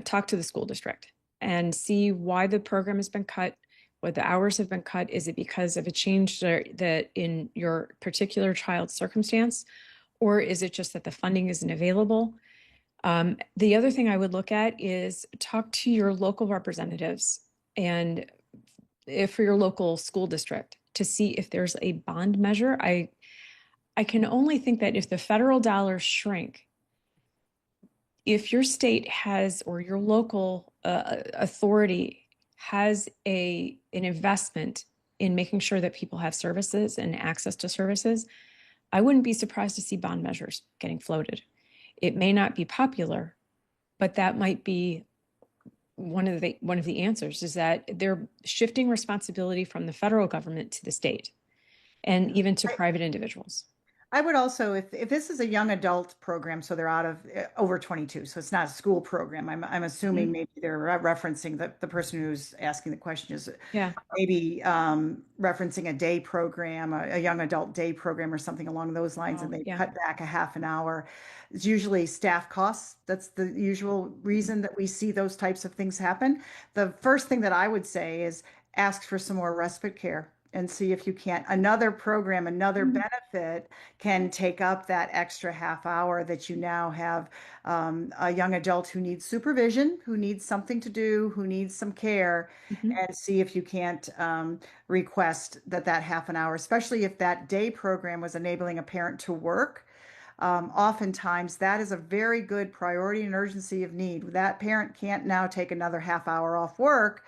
talk to the school district and see why the program has been cut, what the hours have been cut. Is it because of a change that in your particular child's circumstance, or is it just that the funding isn't available? The other thing I would look at is talk to your local representatives and if for your local school district to see if there's a bond measure. I can only think that if the federal dollars shrink, if your state has or your local authority has an investment in making sure that people have services and access to services, I wouldn't be surprised to see bond measures getting floated. It may not be popular, but that might be one of the answers, is that they're shifting responsibility from the federal government to the state and even to private individuals. I would also, if this is a young adult program, so they're out of over 22, so it's not a school program. I'm assuming maybe they're referencing the person who's asking the question is maybe referencing a day program, a young adult day program or something along those lines, and they cut back a half an hour. It's usually staff costs. That's the usual reason that we see those types of things happen. The first thing that I would say is ask for some more respite care and see if you can't. Another program, another benefit can take up that extra half hour that you now have a young adult who needs supervision, who needs something to do, who needs some care, and see if you can't request that half an hour, especially if that day program was enabling a parent to work. Oftentimes that is a very good priority and urgency of need. That parent can't now take another half hour off work.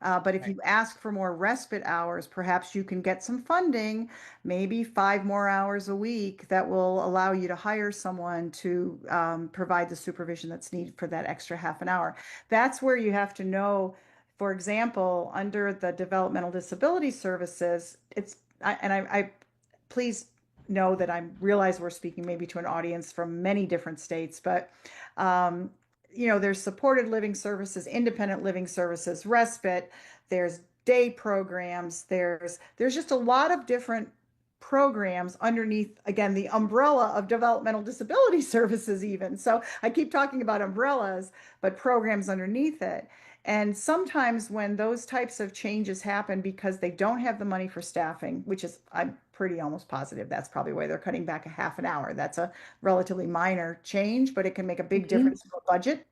But if you ask for more respite hours, perhaps you can get some funding, maybe 5 more hours a week that will allow you to hire someone to provide the supervision that's needed for that extra half an hour. That's where you have to know, for example, under the developmental disability services, I please know that I realize we're speaking maybe to an audience from many different states, but there's supported living services, independent living services, respite, there's day programs, there's just a lot of different programs underneath, again, the umbrella of developmental disability services even. So I keep talking about umbrellas, but programs underneath it. And sometimes when those types of changes happen because they don't have the money for staffing, which is, I'm pretty almost positive that's probably why they're cutting back a half an hour. That's a relatively minor change, but it can make a big difference in the budget.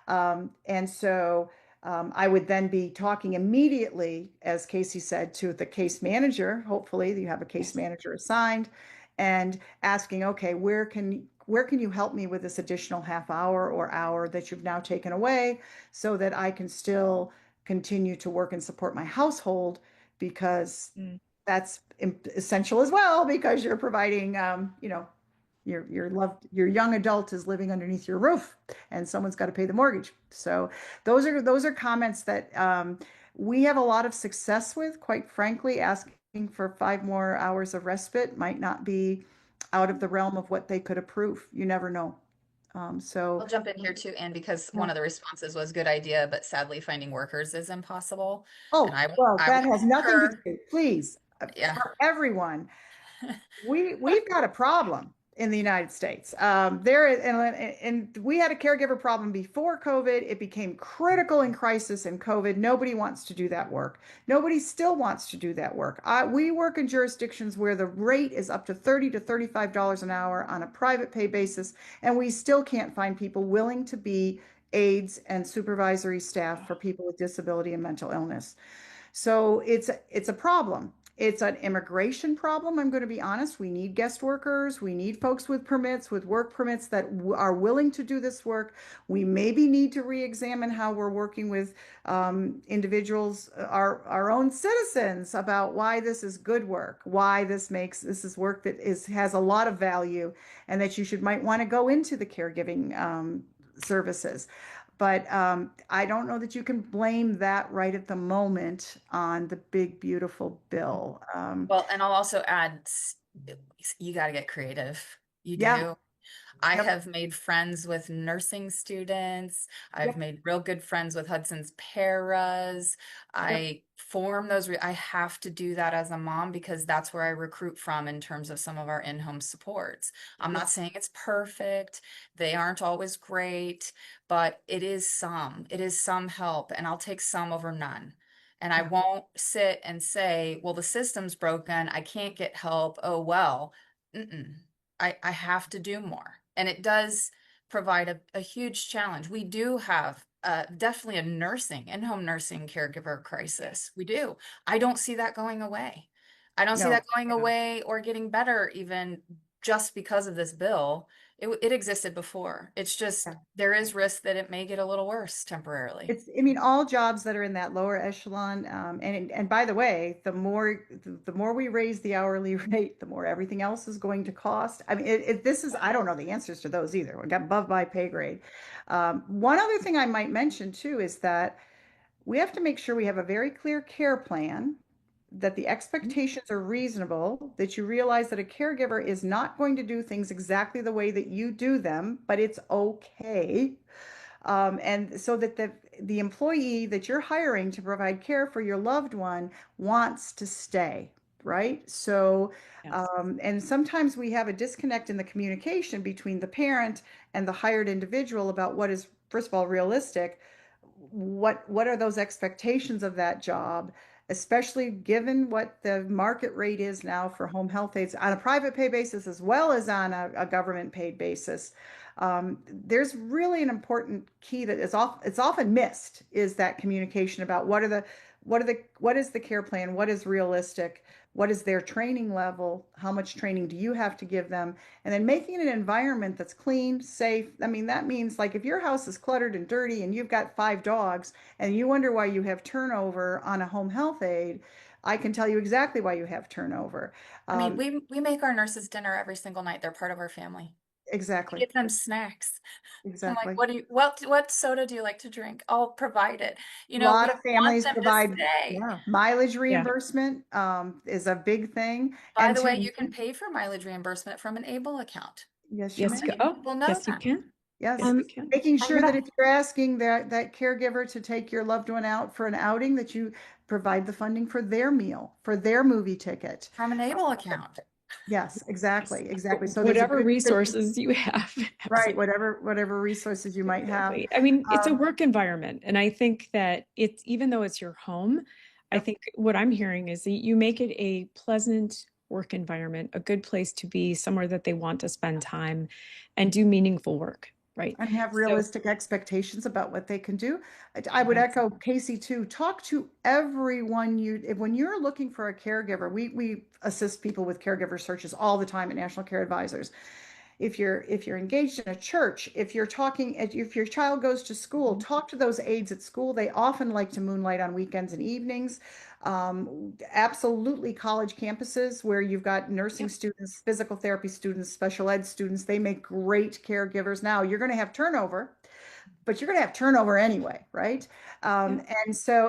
And so I would then be talking immediately, as Kacy said, to the case manager. Hopefully you have a case manager assigned, and asking, okay, where can you help me with this additional half hour or hour that you've now taken away so that I can still continue to work and support my household, because that's essential as well, because you're providing, your young adult is living underneath your roof and someone's got to pay the mortgage. So those are comments that we have a lot of success with, quite frankly. Asking for 5 more hours of respite might not be out of the realm of what they could approve. You never know. I'll jump in here too, Anne, because one of the responses was good idea, but sadly finding workers is impossible. Oh, well, that has nothing to do, please, for everyone. We've got a problem in the United States. And we had a caregiver problem before COVID. It became critical in crisis in COVID. Nobody wants to do that work. Nobody still wants to do that work. We work in jurisdictions where the rate is up to $30 to $35 an hour on a private pay basis, and we still can't find people willing to be aides and supervisory staff for people with disability and mental illness. So it's a problem. It's an immigration problem. I'm going to be honest. We need guest workers. We need folks with permits, with work permits that are willing to do this work. We maybe need to re-examine how we're working with individuals, our own citizens, about why this is good work, why this is work that has a lot of value, and that you might want to go into the caregiving services. But I don't know that you can blame that right at the moment on the big, beautiful bill. Well, and I'll also add, you got to get creative. You Yeah, do. I yep, have made friends with nursing students. I've yep, made real good friends with Hudson's Paras. yep, I form those. I have to do that as a mom because that's where I recruit from in terms of some of our in-home supports. I'm yep, not saying it's perfect. They aren't always great, but it is some. It is some help, and I'll take some over none. And I yeah. won't sit and say, well, the system's broken. I can't get help. Oh, well. Mm-mm. I have to do more. And it does provide a huge challenge. We do have definitely a nursing, in-home nursing caregiver crisis. We do. I don't see that going away. I don't see No, that going yeah. away or getting better even just because of this bill. It existed before. It's just there is risk that it may get a little worse temporarily. I mean, all jobs that are in that lower echelon, and by the way, the more we raise the hourly rate, the more everything else is going to cost. I mean, this is, I don't know the answers to those either. We got above my pay grade. One other thing I might mention too is that we have to make sure we have a very clear care plan, that the expectations are reasonable, that you realize that a caregiver is not going to do things exactly the way that you do them, but it's okay. And so that the employee that you're hiring to provide care for your loved one wants to stay, right? So, Yes. and sometimes we have a disconnect in the communication between the parent and the hired individual about what is, first of all, realistic. What are those expectations of that job, especially given what the market rate is now for home health aides on a private pay basis as well as on a government paid basis. There's really an important key that it's often missed, is that communication about what is the care plan, what is realistic, what is their training level, how much training do you have to give them, and then making it an environment that's clean, safe. I mean, that means, like, if your house is cluttered and dirty and you've got 5 dogs and you wonder why you have turnover on a home health aide, I can tell you exactly why you have turnover. I mean, Um, we make our nurses dinner every single night. They're part of our family. We exactly, get them snacks. I'm like, exactly. what soda do you like to drink? I'll provide it. A We lot of want families them to provide, stay. yeah, mileage Yeah. reimbursement is a big thing. By And the way, to, you can pay for mileage reimbursement from an ABLE account. yes, you Not Yes. may. many Oh, people know yes, you that. can. Yes, Yes, you Um, can. making I'm sure that gonna if you're asking that caregiver to take your loved one out for an outing, that you provide the funding for their meal, for their movie ticket. From an ABLE account. Yes, Yes. exactly, exactly. So there's a Whatever good, resources you have. right, Absolutely. whatever resources you might have. Exactly. I mean, it's a Um, work environment. And I think that it's, even though it's your home, I yep, think what I'm hearing is that you make it a pleasant work environment, a good place to be, somewhere that they want to spend time and do meaningful work, right? and have So, realistic expectations about what they can do. I would yes. echo Kacy too. Talk to everyone when you're looking for a caregiver. We assist people with caregiver searches all the time at National Care Advisors. If you're engaged in a church, if your child goes to school, Mhm. talk to those aides at school. They often like to moonlight on weekends and evenings. Absolutely, college campuses where you've got nursing Yep. students, physical therapy students, special ed students, they make great caregivers. Now, you're going to have turnover, but you're going to have turnover anyway, right? Yeah.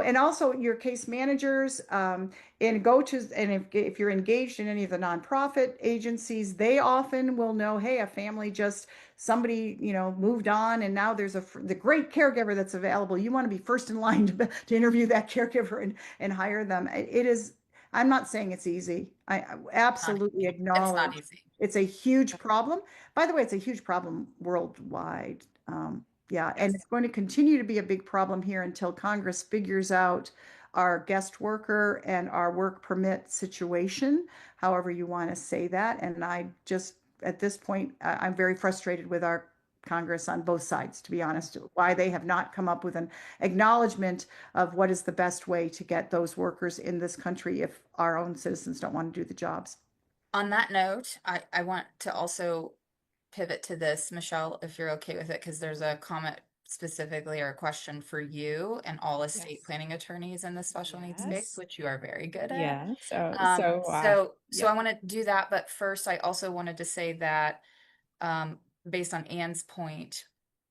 And also your case managers, and if you're engaged in any of the nonprofit agencies, they often will know, hey, a family just, somebody, moved on, and now there's the great caregiver that's available. You want to be first in line to interview that caregiver and hire them. It is, I'm not saying it's easy. I Not absolutely easy. It's not acknowledge easy. it's a huge problem. By the way, it's a huge problem worldwide. Yeah, and Yes. it's going to continue to be a big problem here until Congress figures out our guest worker and our work permit situation, however you want to say that. And I just, at this point, I'm very frustrated with our Congress on both sides, to be honest, why they have not come up with an acknowledgement of what is the best way to get those workers in this country if our own citizens don't want to do the jobs. On that note, I want to also pivot to this, Michelle, if you're okay with it, because there's a comment specifically or a question for you and all estate Yes. planning attorneys in the special needs space, Yes. which you are very good at. Yeah. So I yep. want to do that, but first I also wanted to say that based on Anne's point,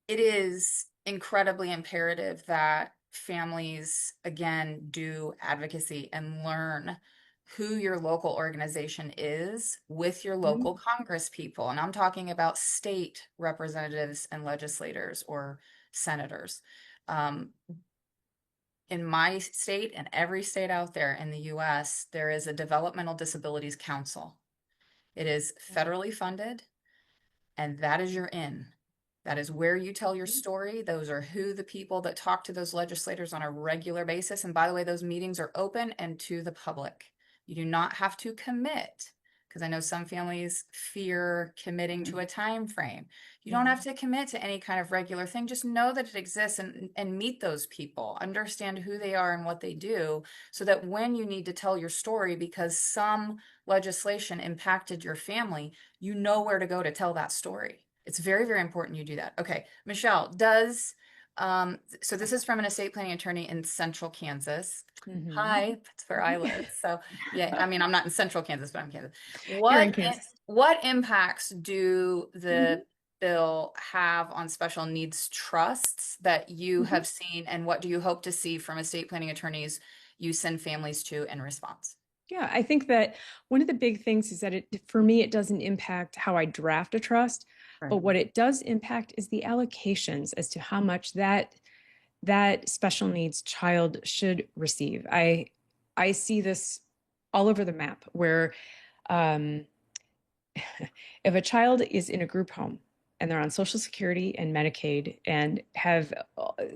it is incredibly imperative that families, again, do advocacy and learn who your local organization is with your local Congress people. And I'm talking about state representatives and legislators or senators. Um, in my state and every state out there in the US, there is a Developmental Disabilities Council. It is federally funded, and that is your in. That is where you tell your story. Those are who the people that talk to those legislators on a regular basis. And by the way, those meetings are open and to the public. You do not have to commit, because I know some families fear committing to a time frame. You don't have to commit to any kind of regular thing. Just know that it exists and meet those people, understand who they are and what they do, so that when you need to tell your story because some legislation impacted your family, you know where to go to tell that story. It's very, very important you do that. Okay, Michelle, so this is from an estate planning attorney in Central Kansas. Hi, that's where I live. So yeah, I mean, I'm not in Central Kansas, but I'm in Kansas. You're in Kansas. What impacts do the bill have on special needs trusts that you have seen, and what do you hope to see from estate planning attorneys you send families to in response? Yeah, I think that one of the big things is that for me, it doesn't impact how I draft a trust, but what it does impact is the allocations as to how much that special needs child should receive. I see this all over the map where um, if a child is in a group home and they're on Social Security and Medicaid and have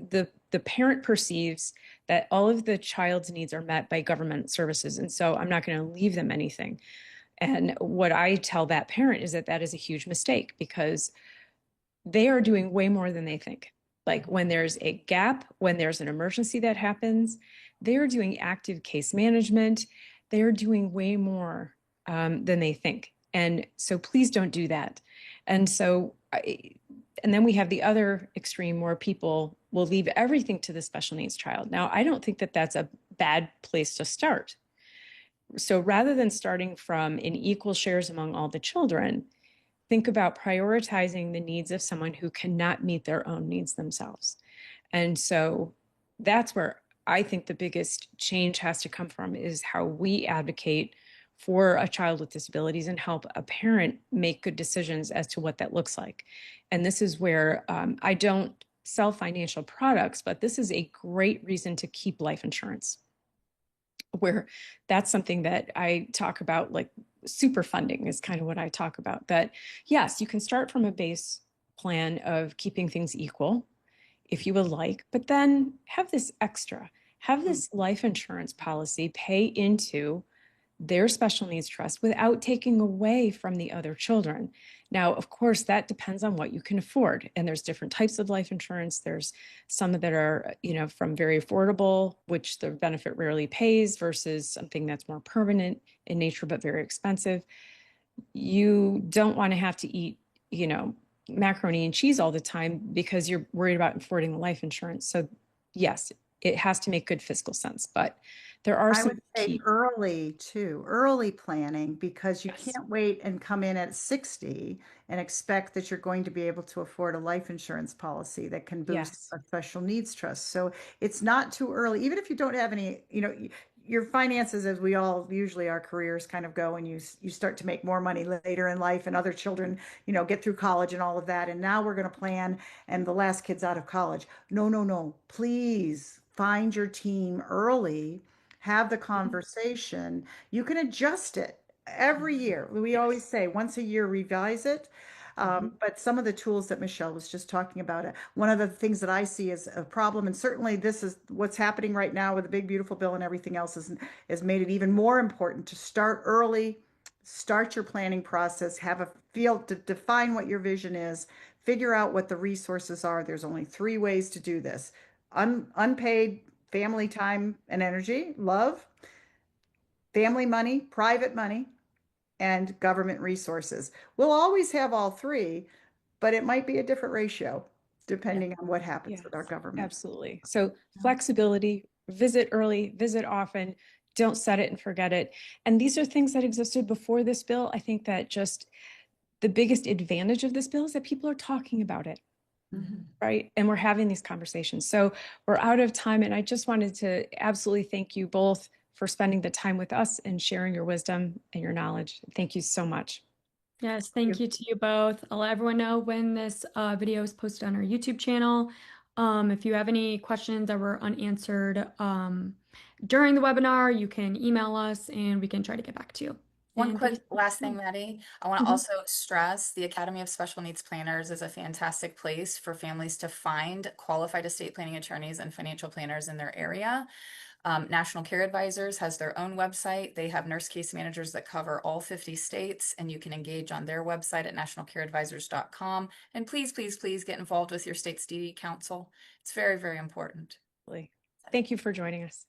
the parent perceives that all of the child's needs are met by government services, and so I'm not going to leave them anything. And what I tell that parent is that that is a huge mistake because they are doing way more than they think. Like when there's a gap, when there's an emergency that happens, they're doing active case management. They're doing way more than they think. And so please don't do that. And so, and then we have the other extreme where people will leave everything to the special needs child. Now, I don't think that that's a bad place to start. So rather than starting from in equal shares among all the children, think about prioritizing the needs of someone who cannot meet their own needs themselves. And so that's where I think the biggest change has to come from is how we advocate for a child with disabilities and help a parent make good decisions as to what that looks like. And this is where I don't sell financial products, but this is a great reason to keep life insurance, where that's something that I talk about, like super funding is kind of what I talk about. That yes, you can start from a base plan of keeping things equal if you would like, but then have this extra, have this life insurance policy pay into their special needs trust without taking away from the other children. Now, of course, that depends on what you can afford. And there's different types of life insurance. There's some that are, from very affordable, which the benefit rarely pays, versus something that's more permanent in nature, but very expensive. You don't want to have to eat, macaroni and cheese all the time because you're worried about affording the life insurance. So yes, it has to make good fiscal sense, but there are I some would say key. early too, early planning, because you Yes. can't wait and come in at 60 and expect that you're going to be able to afford a life insurance policy that can boost Yes. a special needs trust. So it's not too early, even if you don't have any, your finances, as we all usually our careers kind of go, and you start to make more money later in life, and other children, get through college and all of that. And now we're going to plan, and the last kid's out of college. No, no, no. Please find your team early, have the conversation. You can adjust it every year. We always Yes. say once a year, revise it. But some of the tools that Michele was just talking about, one of the things that I see as a problem, and certainly this is what's happening right now with the big beautiful bill and everything else, is made it even more important to start early, start your planning process, have a field to define what your vision is, figure out what the resources are. There's only 3 ways to do this. Unpaid family time and energy, love, family money, private money, and government resources. We'll always have all 3, but it might be a different ratio depending on what happens with our Yes, government. absolutely. So flexibility, visit early, visit often, don't set it and forget it. And these are things that existed before this bill. I think that just the biggest advantage of this bill is that people are talking about it, right? And we're having these conversations. So we're out of time. And I just wanted to absolutely thank you both for spending the time with us and sharing your wisdom and your knowledge. Thank you so much. Yes, thank you to you both. I'll let everyone know when this video is posted on our YouTube channel. If you have any questions that were unanswered during the webinar, you can email us and we can try to get back to you. One quick last thing, Maddie. I want to Mhm. also stress the Academy of Special Needs Planners is a fantastic place for families to find qualified estate planning attorneys and financial planners in their area. National Care Advisors has their own website. They have nurse case managers that cover all 50 states, and you can engage on their website at nationalcareadvisors.com. And please, please, please get involved with your state's DD council. It's very, very important. Thank you for joining us.